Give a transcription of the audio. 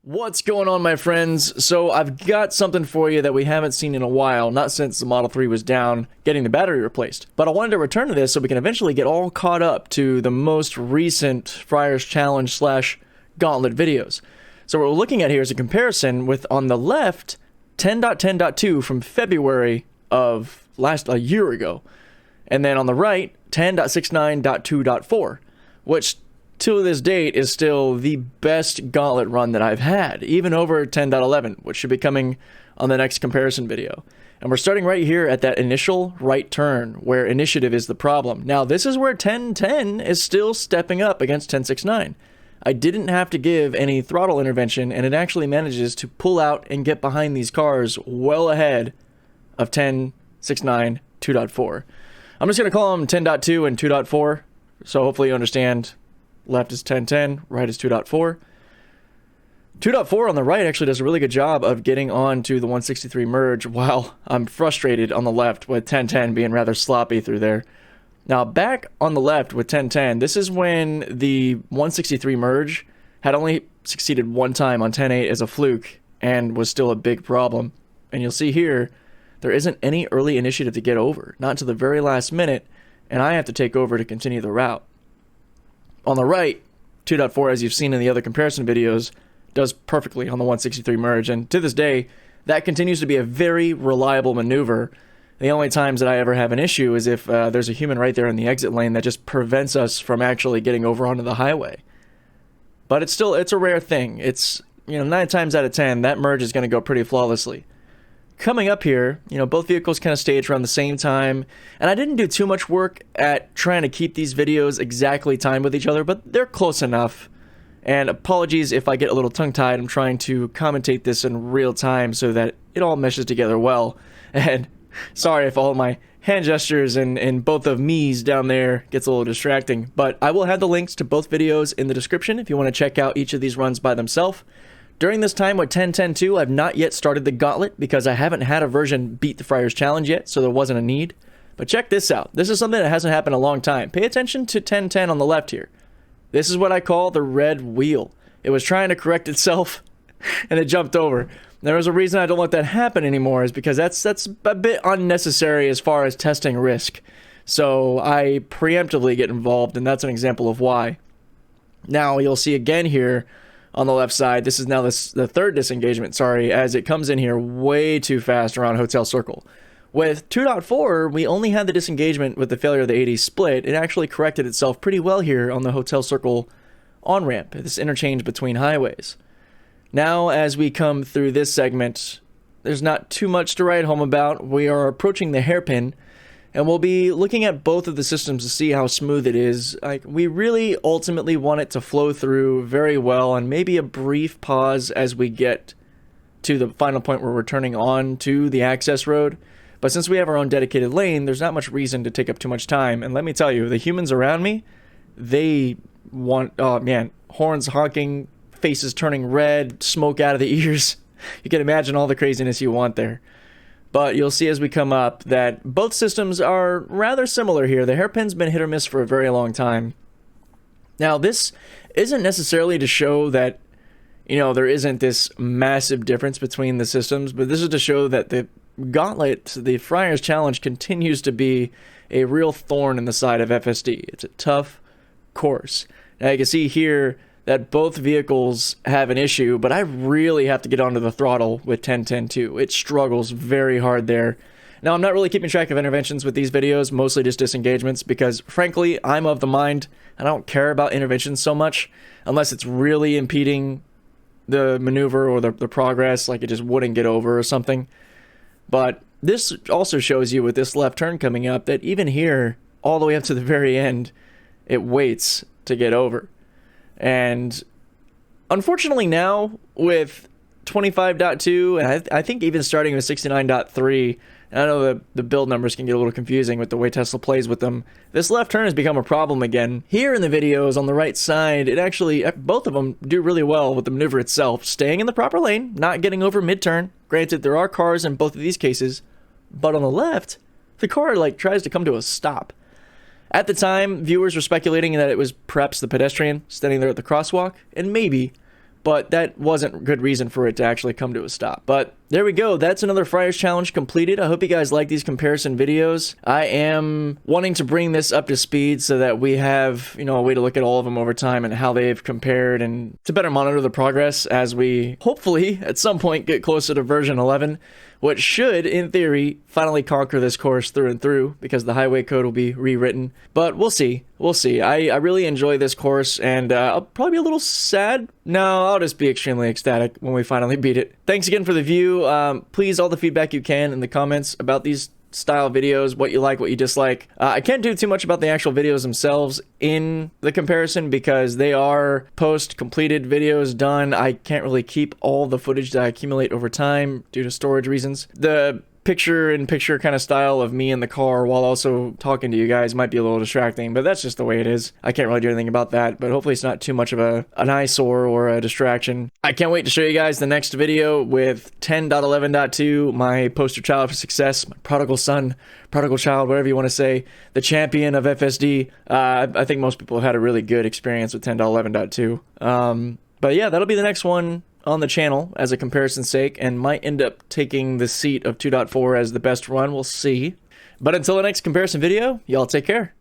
What's going on, my friends? So I've got something for you that we haven't seen in a while, not since the Model 3 was down getting the battery replaced. But I wanted to return to this so we can eventually get all caught up to the most recent Friar's Challenge slash Gauntlet videos. So what we're looking at here is a comparison with, on the left, 10.10.2 from February of a year ago. And then on the right, 10.69.2.4, which to this date is still the best Gauntlet run that I've had, even over 10.11, which should be coming on the next comparison video. And we're starting right here at that initial right turn, where initiative is the problem. Now, this is where 10.10 is still stepping up against 10.69. I didn't have to give any throttle intervention, and it actually manages to pull out and get behind these cars well ahead of 10.69 2.4. I'm just going to call them 10.2 and 2.4, so hopefully you understand. Left is 10.10, right is 2.4. 2.4 on the right actually does a really good job of getting on to the 163 merge, while I'm frustrated on the left with 10.10 being rather sloppy through there. Now back on the left with 10.10, this is when the 163 merge had only succeeded one time on 10.8 as a fluke and was still a big problem. And you'll see here, there isn't any early initiative to get over, not until the very last minute, and I have to take over to continue the route. On the right, 2.4, as you've seen in the other comparison videos, does perfectly on the 163 merge, and to this day, that continues to be a very reliable maneuver. The only times that I ever have an issue is if there's a human right there in the exit lane that just prevents us from actually getting over onto the highway. But it's a rare thing. It's, 9 times out of 10, that merge is going to go pretty flawlessly. Coming up here, both vehicles kind of staged around the same time, and I didn't do too much work at trying to keep these videos exactly timed with each other, but they're close enough. And apologies if I get a little tongue-tied. I'm trying to commentate this in real time so that it all meshes together well. And sorry if all my hand gestures and both of me's down there gets a little distracting, but I will have the links to both videos in the description if you want to check out each of these runs by themselves. During this time with 10.10.2, I've not yet started the Gauntlet because I haven't had a version beat the Friar's Challenge yet, so there wasn't a need. But check this out. This is something that hasn't happened in a long time. Pay attention to 10.10 on the left here. This is what I call the red wheel. It was trying to correct itself, and it jumped over. There was a reason I don't let that happen anymore, is because that's a bit unnecessary as far as testing risk. So I preemptively get involved, and that's an example of why. Now, you'll see again here, on the left side, this is now the third disengagement, as it comes in here way too fast around Hotel Circle. With 2.4, we only had the disengagement with the failure of the 80 split. It actually corrected itself pretty well here on the Hotel Circle on-ramp, this interchange between highways. Now, as we come through this segment, there's not too much to write home about. We are approaching the Hairpin, and we'll be looking at both of the systems to see how smooth it is. We really ultimately want it to flow through very well, and maybe a brief pause as we get to the final point where we're turning on to the access road. But since we have our own dedicated lane, there's not much reason to take up too much time. And let me tell you, the humans around me, they want, oh man, horns honking, faces turning red, smoke out of the ears. You can imagine all the craziness you want there. But you'll see as we come up that both systems are rather similar here. The Hairpin's been hit or miss for a very long time. Now, this isn't necessarily to show that, there isn't this massive difference between the systems, but this is to show that the Gauntlet, the Friar's Challenge, continues to be a real thorn in the side of FSD. It's a tough course. Now, you can see here that both vehicles have an issue, but I really have to get onto the throttle with 10.10.2. It struggles very hard there. Now, I'm not really keeping track of interventions with these videos, mostly just disengagements, because frankly, I'm of the mind I don't care about interventions so much, unless it's really impeding the maneuver or the progress, like it just wouldn't get over or something. But this also shows you with this left turn coming up that even here, all the way up to the very end, it waits to get over. And unfortunately now with 25.2, and I think even starting with 69.3, and I know the build numbers can get a little confusing with the way Tesla plays with them, this left turn has become a problem again. Here in the videos on the right side, it actually, both of them do really well with the maneuver itself, staying in the proper lane, not getting over mid-turn. Granted, there are cars in both of these cases, but on the left, the car tries to come to a stop. At the time, viewers were speculating that it was perhaps the pedestrian standing there at the crosswalk, and maybe, but that wasn't good reason for it to actually come to a stop. But there we go. That's another Friar's Challenge completed. I hope you guys like these comparison videos. I am wanting to bring this up to speed so that we have, you know, a way to look at all of them over time and how they've compared, and to better monitor the progress as we hopefully at some point get closer to version 11, which should, in theory, finally conquer this course through and through, because the highway code will be rewritten. But we'll see. We'll see. I really enjoy this course, and I'll probably be a little sad. No, I'll just be extremely ecstatic when we finally beat it. Thanks again for the view. Please, all the feedback you can in the comments about these style videos, what you like, what you dislike. I can't do too much about the actual videos themselves in the comparison because they are post-completed videos done. I can't really keep all the footage that I accumulate over time due to storage reasons. The picture-in-picture kind of style of me in the car while also talking to you guys might be a little distracting, but that's just the way it is. I can't really do anything about that, but hopefully it's not too much of an eyesore or a distraction. I can't wait to show you guys the next video with 10.11.2, my poster child for success, my prodigal son, prodigal child, whatever you want to say, the champion of FSD. I think most people have had a really good experience with 10.11.2. But yeah, that'll be the next one on the channel as a comparison's sake, and might end up taking the seat of 2.4 as the best run. We'll see. But until the next comparison video, y'all take care.